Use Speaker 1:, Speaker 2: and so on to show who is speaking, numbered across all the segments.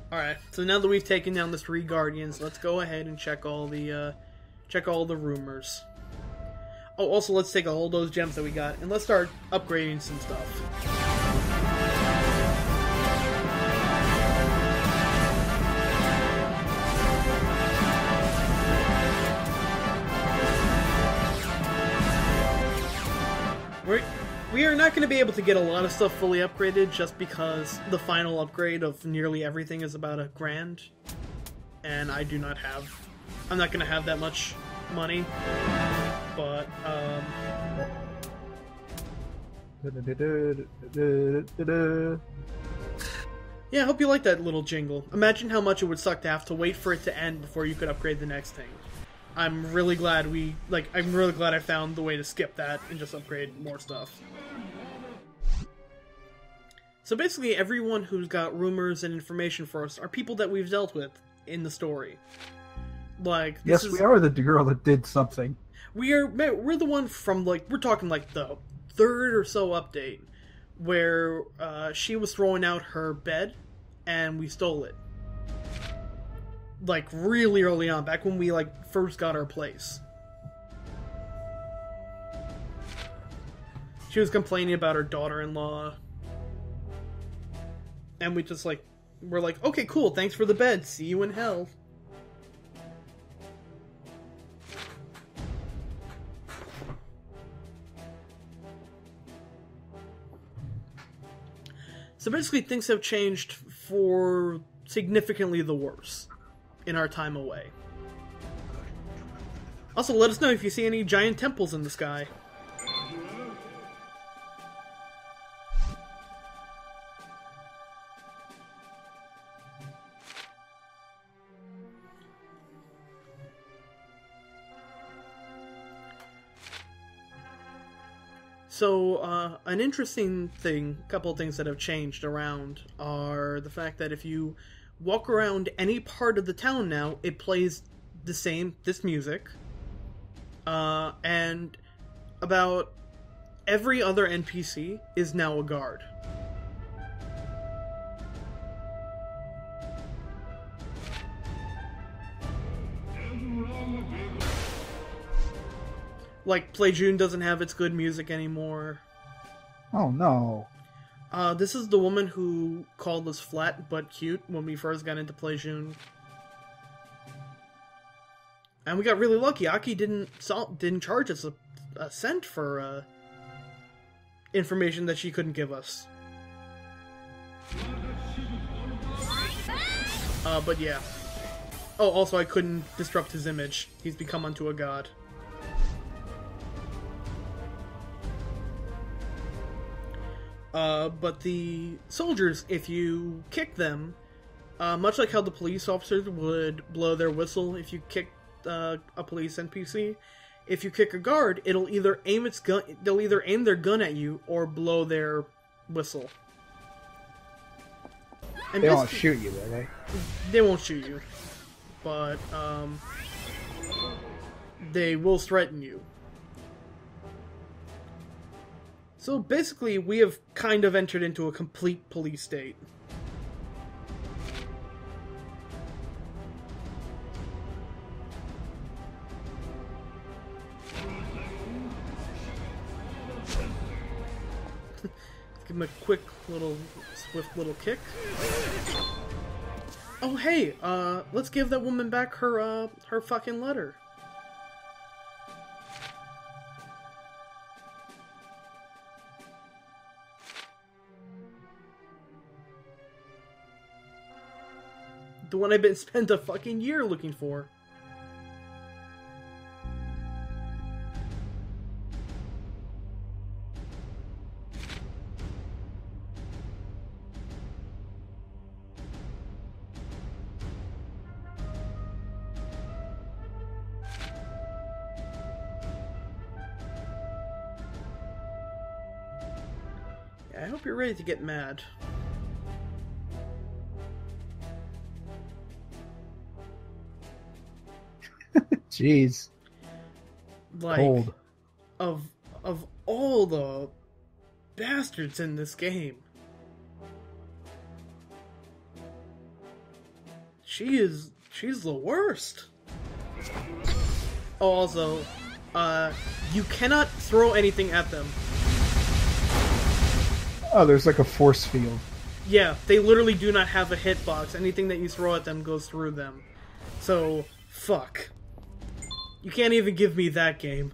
Speaker 1: Alright, so now that we've taken down the 3 Guardians, let's go ahead and check all the rumors. Oh, also let's take all those gems that we got, and let's start upgrading some stuff. We are not going to be able to get a lot of stuff fully upgraded just because the final upgrade of nearly everything is about $1,000. And I'm not going to have that much money. But, yeah, I hope you like that little jingle. Imagine how much it would suck to have to wait for it to end before you could upgrade the next thing. I'm really glad I found the way to skip that and just upgrade more stuff. So basically, everyone who's got rumors and information for us are people that we've dealt with in the story. Like,
Speaker 2: we are the girl that did something.
Speaker 1: We're the one from, like, we're talking like the 3rd or so update, where she was throwing out her bed, and we stole it. Like, really early on, back when we, like, first got our place. She was complaining about her daughter-in-law. And we're like, okay, cool, thanks for the bed, see you in hell. So basically, things have changed for significantly the worse in our time away. Also, let us know if you see any giant temples in the sky. So, an interesting thing, a couple of things that have changed around are the fact that if you walk around any part of the town now, it plays this music. And about every other NPC is now a guard. Like, Play June doesn't have its good music anymore.
Speaker 2: Oh, no.
Speaker 1: This is the woman who called us flat but cute when we first got into Play June. And we got really lucky. Aki didn't charge us a cent for information that she couldn't give us. But yeah. Oh, also I couldn't disrupt his image. He's become unto a god. But the soldiers, if you kick them, much like how the police officers would blow their whistle if you kick a police NPC, if you kick a guard, it'll either aim they'll either aim their gun at you or blow their whistle. And
Speaker 2: they won't shoot you, will they?
Speaker 1: They won't shoot you, but they will threaten you. So basically, we have kind of entered into a complete police state. Give him a quick little, swift little kick. Oh hey, let's give that woman back her fucking letter. The one I've been spent a fucking year looking for. Yeah, I hope you're ready to get mad.
Speaker 2: Jeez.
Speaker 1: Like,
Speaker 2: cold.
Speaker 1: Of all the bastards in this game, She's the worst. Oh, also, you cannot throw anything at them.
Speaker 2: Oh, there's like a force field.
Speaker 1: Yeah, they literally do not have a hitbox. Anything that you throw at them goes through them. So, fuck. You can't even give me that game.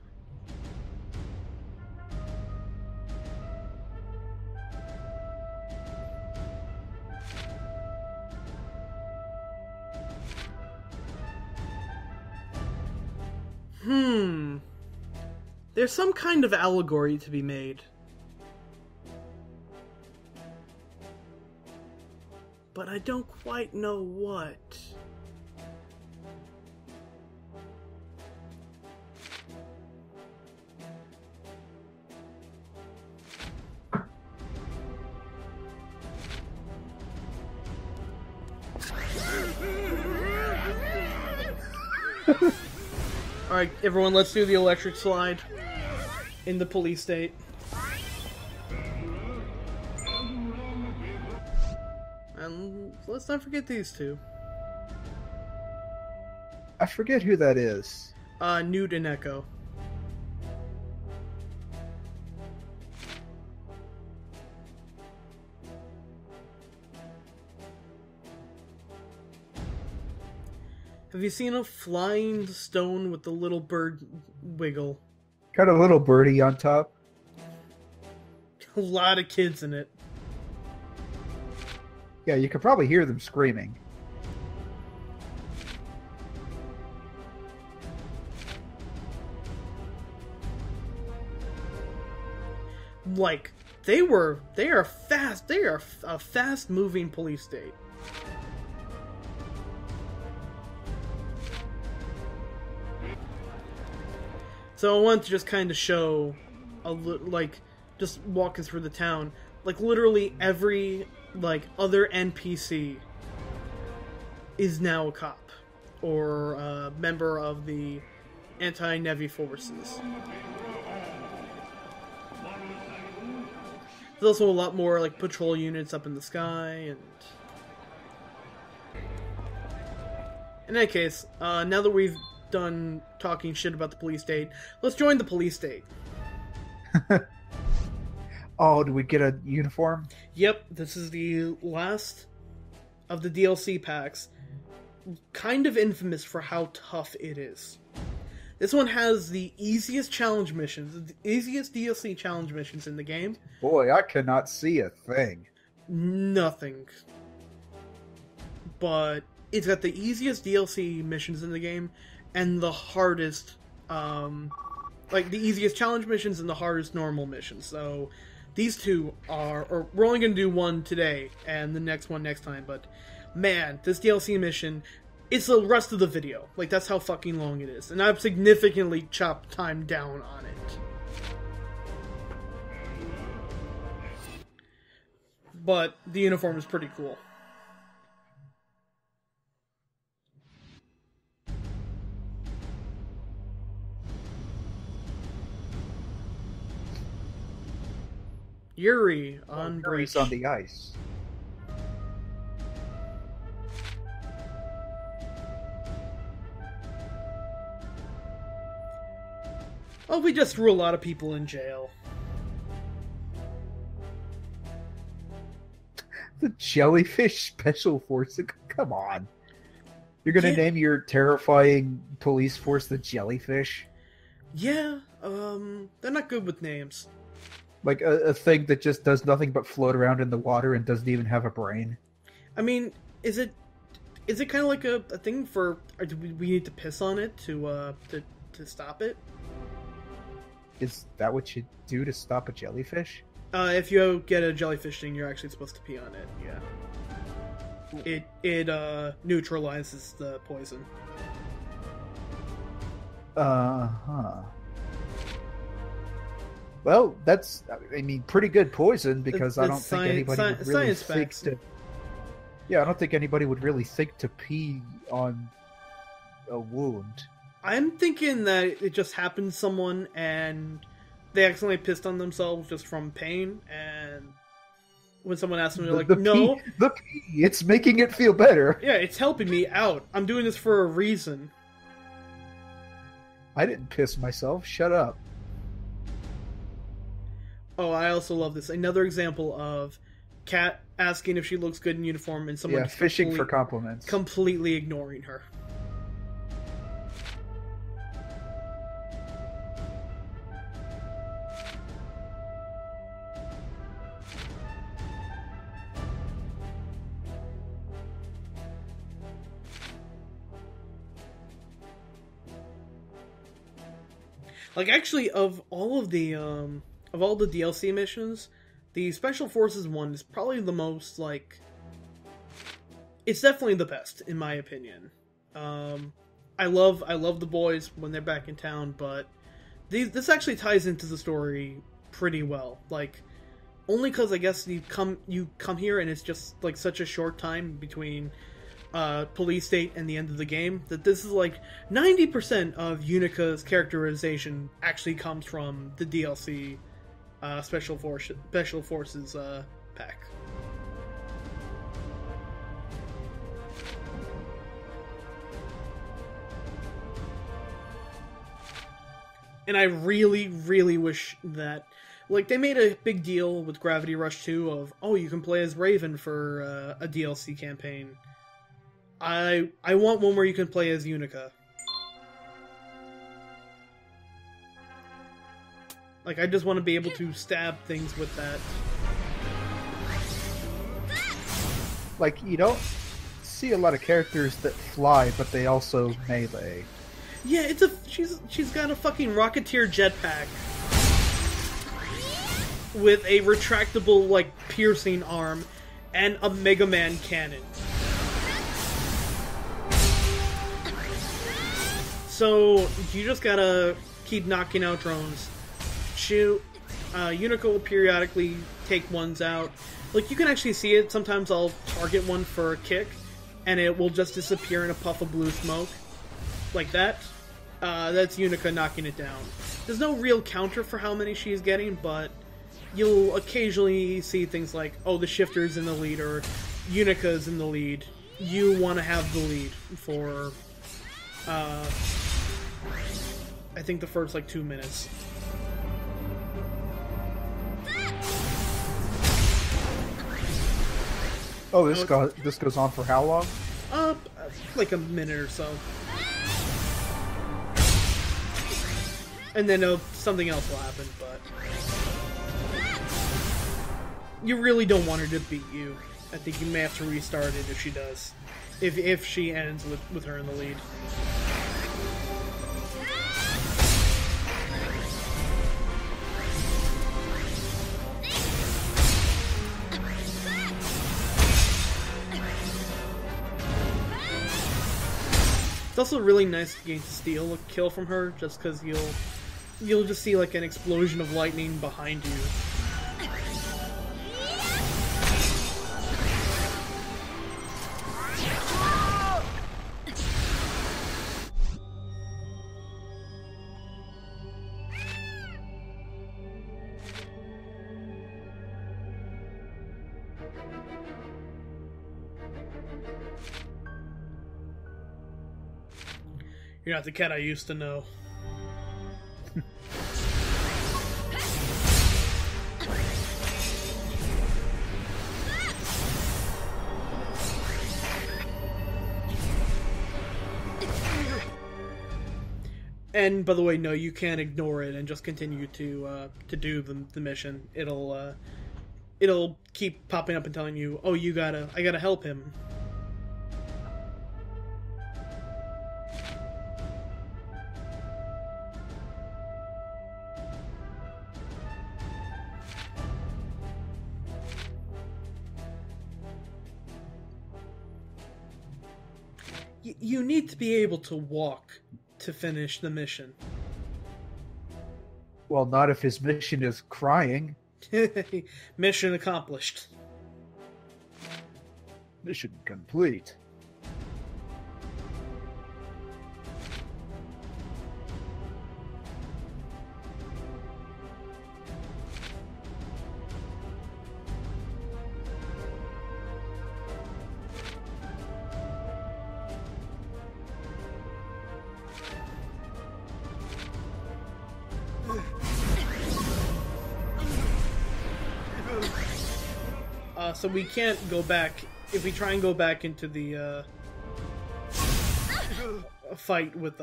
Speaker 1: There's some kind of allegory to be made. But I don't quite know what. Alright, everyone, let's do the electric slide in the police state. And let's not forget these two.
Speaker 2: I forget who that is.
Speaker 1: Newt and Echo. Have you seen a flying stone with the little bird wiggle?
Speaker 2: Got a little birdie on top.
Speaker 1: A lot of kids in it.
Speaker 2: Yeah, you could probably hear them screaming.
Speaker 1: Like, they are fast. They are a fast-moving police state. So I wanted to just kind of show, just walking through the town, like literally every other NPC is now a cop or a member of the anti-Nevi forces. There's also a lot more like patrol units up in the sky, and in any case, now that we've done talking shit about the police state, let's join the police state.
Speaker 2: Oh, do we get a uniform?
Speaker 1: Yep, this is the last of the DLC packs. Kind of infamous for how tough it is. This one has the easiest challenge missions, the easiest DLC challenge missions in the game.
Speaker 2: Boy, I cannot see a thing.
Speaker 1: Nothing. But it's got the easiest DLC missions in the game, and the hardest, the easiest challenge missions and the hardest normal missions. So these two or we're only going to do one today, and the next one next time, but man, this DLC mission, it's the rest of the video. Like, that's how fucking long it is. And I've significantly chopped time down on it. But the uniform is pretty cool. Yuri on
Speaker 2: Yuri's on the ice.
Speaker 1: Oh, we just threw a lot of people in jail.
Speaker 2: The jellyfish special force. Come on. You're gonna name your terrifying police force the jellyfish?
Speaker 1: Yeah, they're not good with names.
Speaker 2: Like a thing that just does nothing but float around in the water and doesn't even have a brain?
Speaker 1: I mean, is it kind of like a thing for... Or do we need to piss on it to stop it?
Speaker 2: Is that what you do to stop a jellyfish?
Speaker 1: If you get a jellyfish thing, you're actually supposed to pee on it, yeah. It neutralizes the poison.
Speaker 2: Uh-huh. Well, that's, I mean, pretty good poison, because I don't think anybody would really think to... Yeah, I don't think anybody would really think to pee on a wound.
Speaker 1: I'm thinking that it just happened to someone, and they accidentally pissed on themselves just from pain, and when someone asks me, like, no,
Speaker 2: the pee, it's making it feel better.
Speaker 1: Yeah, it's helping me out. I'm doing this for a reason.
Speaker 2: I didn't piss myself. Shut up.
Speaker 1: Oh, I also love this. Another example of Kat asking if she looks good in uniform and someone
Speaker 2: fishing for compliments,
Speaker 1: completely ignoring her. Like, actually, of all the DLC missions, the Special Forces one is probably the most, like... It's definitely the best, in my opinion. I love the boys when they're back in town, but this actually ties into the story pretty well. Like, only because I guess you come here and it's just, like, such a short time between... police state and the end of the game, that this is like 90% of Unica's characterization actually comes from the DLC Special Forces pack. And I really, really wish that, like, they made a big deal with Gravity Rush 2 of, oh, you can play as Raven for a DLC campaign. I want one where you can play as Unica. Like, I just want to be able to stab things with that.
Speaker 2: Like, you don't see a lot of characters that fly, but they also melee.
Speaker 1: Yeah, she's got a fucking Rocketeer jetpack with a retractable, like, piercing arm and a Mega Man cannon. So, you just gotta keep knocking out drones. Shoot. Unica will periodically take ones out. Like, you can actually see it. Sometimes I'll target one for a kick, and it will just disappear in a puff of blue smoke. Like that. That's Unica knocking it down. There's no real counter for how many she's getting, but you'll occasionally see things like, oh, the shifter's in the lead, or Unica's in the lead. You want to have the lead for... I think the first, like, 2 minutes.
Speaker 2: Oh, this goes on for how long?
Speaker 1: Like a minute or so. And then something else will happen, but... You really don't want her to beat you. I think you may have to restart it if she does. If she ends with her in the lead. It's also really nice to steal a kill from her, just because you'll just see like an explosion of lightning behind you. You're not the cat I used to know. And by the way, no, you can't ignore it and just continue to do the mission. It'll keep popping up and telling you, oh, I gotta help him. You need to be able to walk to finish the mission.
Speaker 2: Well, not if his mission is crying.
Speaker 1: Mission accomplished.
Speaker 2: Mission complete.
Speaker 1: So we can't go back. If we try and go back into the fight with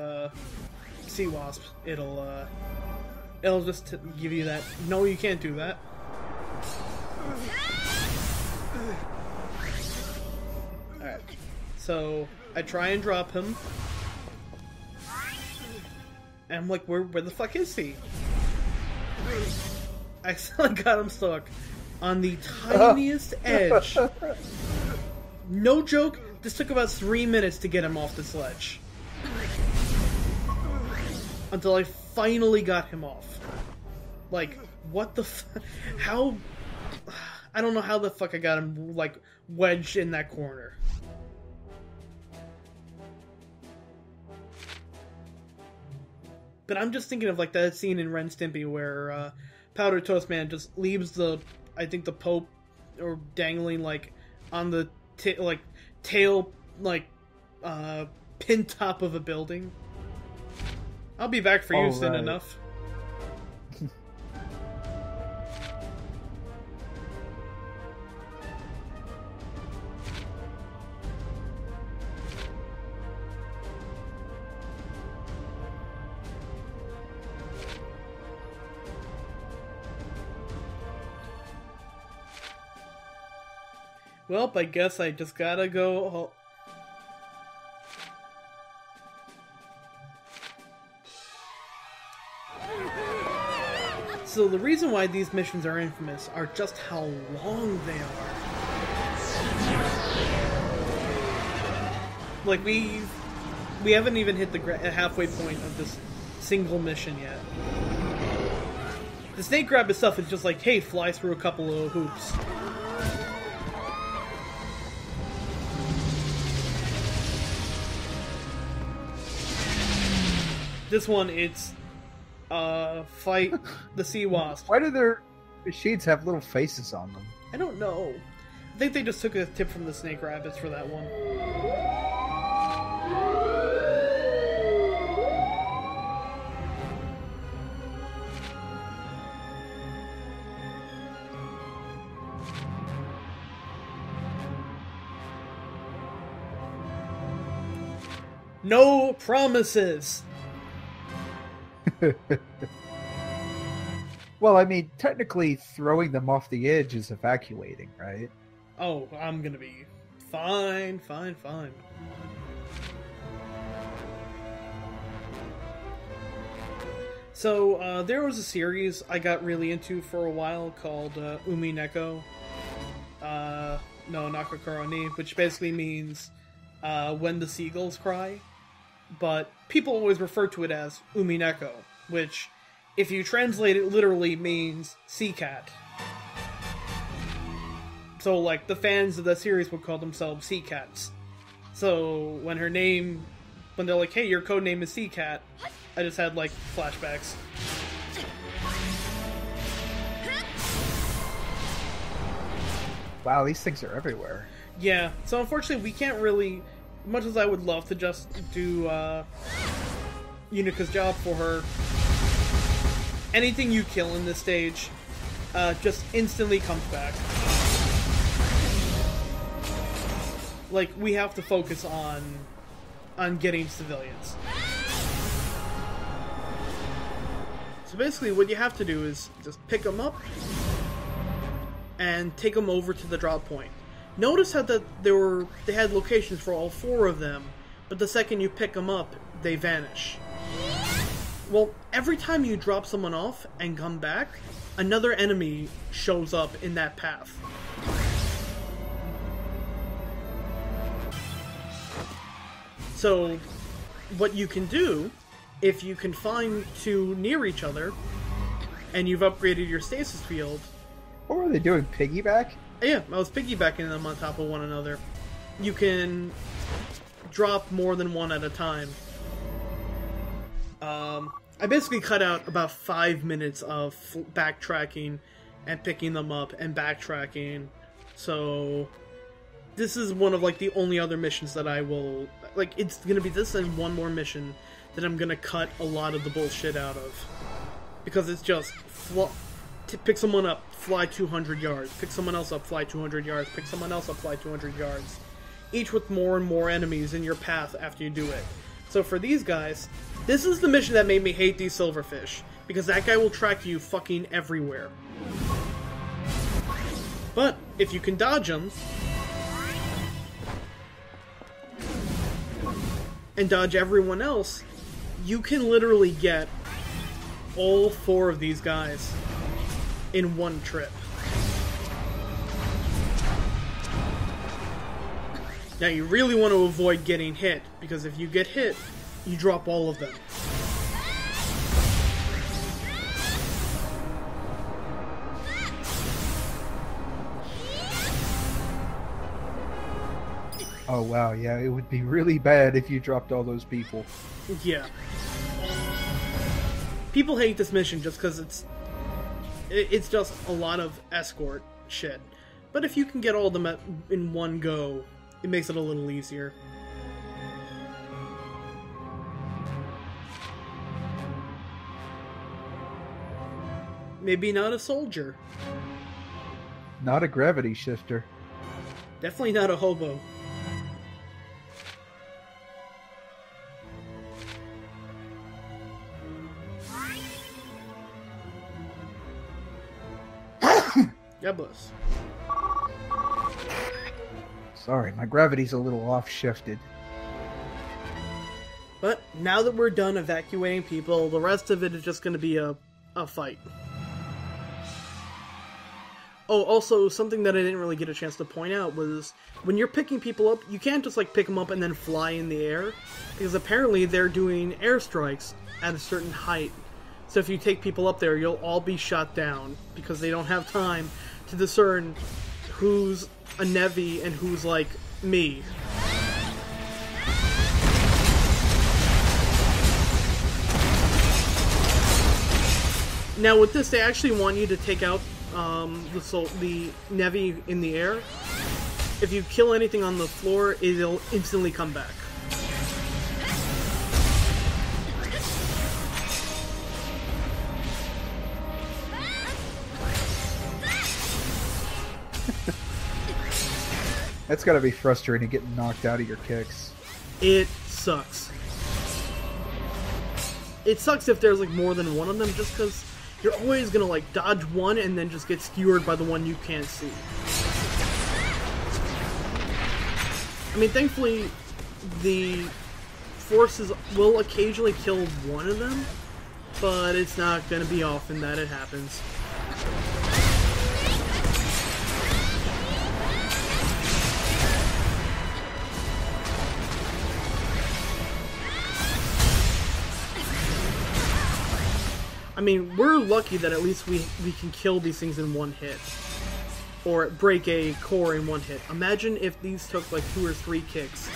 Speaker 1: sea wasp, it'll just give you that. No, you can't do that. Alright, so I try and drop him, and I'm like, where the fuck is he? I accidentally got him stuck on the tiniest edge. No joke, this took about 3 minutes to get him off the sledge. Until I finally got him off. Like, what the how... I don't know how the fuck I got him, like, wedged in that corner. But I'm just thinking of, like, that scene in Ren Stimpy where Powdered Toast Man just leaves the, I think the Pope, or dangling, like, on the, tail, like, pin top of a building. I'll be back for you soon enough. Well, I guess I just gotta go. So the reason why these missions are infamous are just how long they are. Like, we haven't even hit the halfway point of this single mission yet. The snake grab itself is just like, hey, fly through a couple of hoops. This one, it's fight the sea wasp.
Speaker 2: Why do their machines have little faces on them?
Speaker 1: I don't know. I think they just took a tip from the snake rabbits for that one. No promises!
Speaker 2: Well, I mean, technically throwing them off the edge is evacuating, right?
Speaker 1: Oh, I'm gonna be fine. So, there was a series I got really into for a while called Umi Neko. No, Nakakoro ni, which basically means when the seagulls cry. But people always refer to it as Umi Neko, which, if you translate it literally, means sea cat. So, like, the fans of that series would call themselves sea cats. So, when they're like, hey, your code name is Sea Cat, I just had, like, flashbacks.
Speaker 2: Wow, these things are everywhere.
Speaker 1: Yeah, so unfortunately we can't really, much as I would love to just do Yunika's job for her, anything you kill in this stage just instantly comes back. Like, we have to focus on getting civilians. So basically what you have to do is just pick them up and take them over to the drop point. Notice how that they had locations for all 4 of them, but the second you pick them up, they vanish. Well, every time you drop someone off and come back, another enemy shows up in that path. So, what you can do, if you can find 2 near each other, and you've upgraded your stasis field...
Speaker 2: What were they doing, piggyback?
Speaker 1: Yeah, I was piggybacking them on top of one another. You can drop more than one at a time. I basically cut out about 5 minutes of backtracking and picking them up and backtracking. So this is one of, like, the only other missions that I will... Like, it's gonna be this and one more mission that I'm gonna cut a lot of the bullshit out of. Because it's just pick someone up, fly 200 yards. Pick someone else up, fly 200 yards. Pick someone else up, fly 200 yards. Each with more and more enemies in your path after you do it. So for these guys, this is the mission that made me hate these silverfish. Because that guy will track you fucking everywhere. But, if you can dodge them, and dodge everyone else, you can literally get all 4 of these guys in one trip. Now you really want to avoid getting hit, because if you get hit, you drop all of them.
Speaker 2: Oh wow, yeah, it would be really bad if you dropped all those people.
Speaker 1: Yeah. People hate this mission just because it's just a lot of escort shit. But if you can get all of them in one go, it makes it a little easier. Maybe not a soldier.
Speaker 2: Not a gravity shifter.
Speaker 1: Definitely not a hobo. God bless.
Speaker 2: Sorry, my gravity's a little off-shifted.
Speaker 1: But now that we're done evacuating people, the rest of it is just going to be a fight. Oh, also, something that I didn't really get a chance to point out was, when you're picking people up, you can't just, like, pick them up and then fly in the air, because apparently they're doing airstrikes at a certain height. So if you take people up there, you'll all be shot down, because they don't have time to discern who's a Nevi and who's, like, me. Now with this, they actually want you to take out the Nevi in the air. If you kill anything on the floor, it'll instantly come back.
Speaker 2: That's gotta be frustrating, getting knocked out of your kicks.
Speaker 1: It sucks. It sucks if there's like more than one of them, just because you're always gonna like dodge one and then just get skewered by the one you can't see. I mean, thankfully, the forces will occasionally kill one of them, but it's not gonna be often that it happens. I mean, we're lucky that at least we can kill these things in one hit. Or break a core in one hit. Imagine if these took like 2 or 3 kicks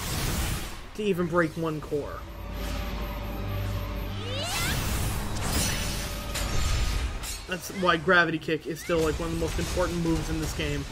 Speaker 1: to even break one core. That's why Gravity Kick is still like one of the most important moves in this game.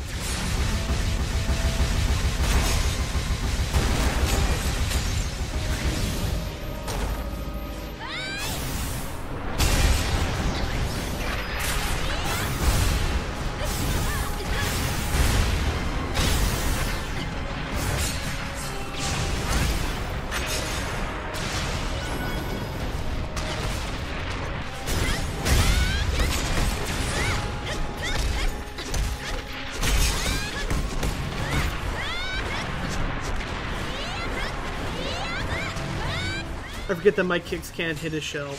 Speaker 1: I forget that my kicks can't hit a shell.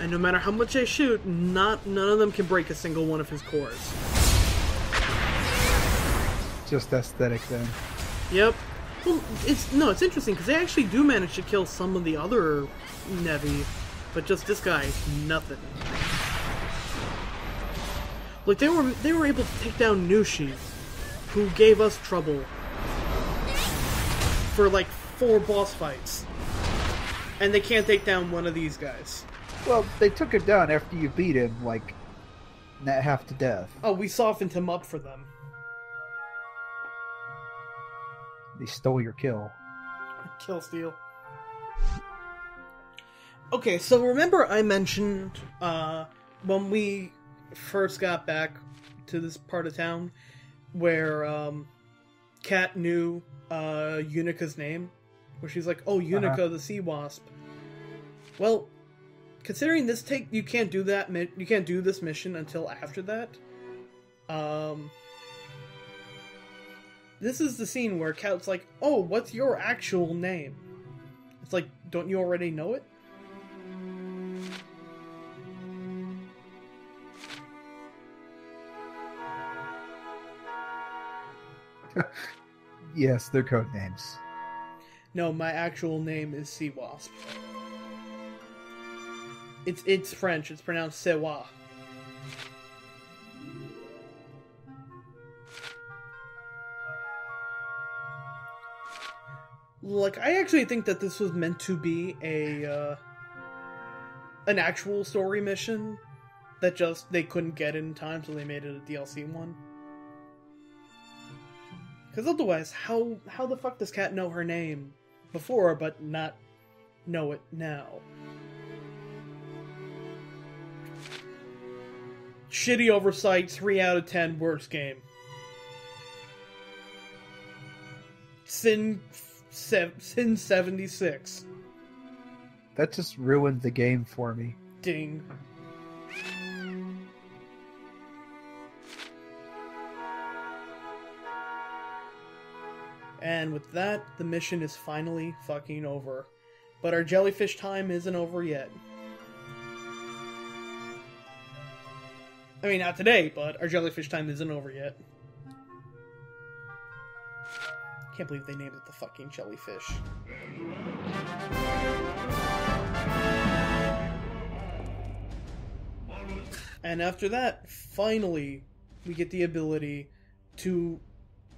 Speaker 1: And no matter how much I shoot, none of them can break a single one of his cores.
Speaker 2: Just aesthetic then.
Speaker 1: Yep. Well, it's interesting because they actually do manage to kill some of the other Nevi, but just this guy, nothing. Like they were able to take down Nushi, who gave us trouble for like 4 boss fights, and they can't take down one of these guys.
Speaker 2: Well, they took it down after you beat him, like, half to death.
Speaker 1: Oh, we softened him up for them.
Speaker 2: They stole your kill.
Speaker 1: Kill steal. Okay, so remember I mentioned when we first got back to this part of town where Kat knew Unica's name? Where she's like, oh, Unica the sea wasp. Well, considering this you can't do that. You can't do this mission until after that. This is the scene where Kat's like, oh, what's your actual name? It's like, don't you already know it?
Speaker 2: Yes, they're code names.
Speaker 1: No, my actual name is Sea Wasp. It's French. It's pronounced Sewa. Like, I actually think that this was meant to be an actual story mission that just they couldn't get in time, so they made it a DLC one. Because otherwise, how the fuck does Kat know her name before, but not know it now? Shitty oversight, 3 out of 10, worst game. Sin 76.
Speaker 2: That just ruined the game for me.
Speaker 1: Ding. And with that, the mission is finally fucking over. But our jellyfish time isn't over yet. I mean, not today, but our jellyfish time isn't over yet. Can't believe they named it the fucking jellyfish. And after that, finally, we get the ability to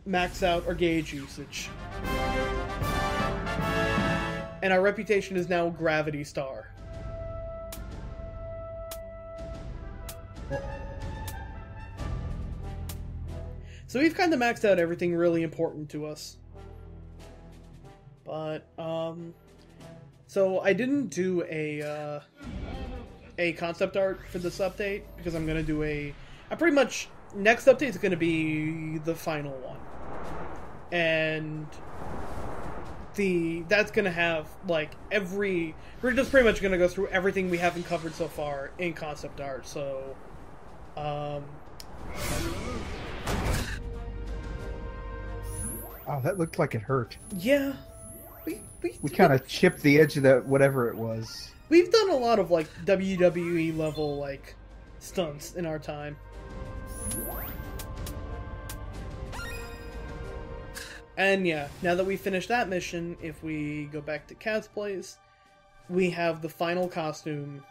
Speaker 1: max out our gauge usage. And our reputation is now Gravity Star. So we've kind of maxed out everything really important to us. But, so I didn't do a concept art for this update, because I'm gonna do I pretty much, next update is gonna be the final one. And that's gonna have, like, we're just pretty much gonna go through everything we haven't covered so far in concept art, so,
Speaker 2: Oh, that looked like it hurt.
Speaker 1: Yeah.
Speaker 2: We kind of chipped the edge of that, whatever it was.
Speaker 1: We've done a lot of, like, WWE level, like, stunts in our time. And yeah, now that we finished that mission, if we go back to Kat's place, we have the final costume,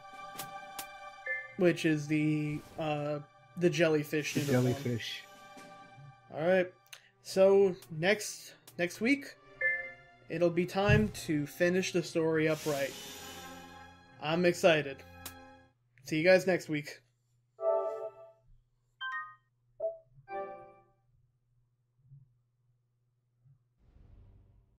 Speaker 1: which is the jellyfish.
Speaker 2: The jellyfish.
Speaker 1: Alright, so next week, it'll be time to finish the story up right. I'm excited. See you guys next week.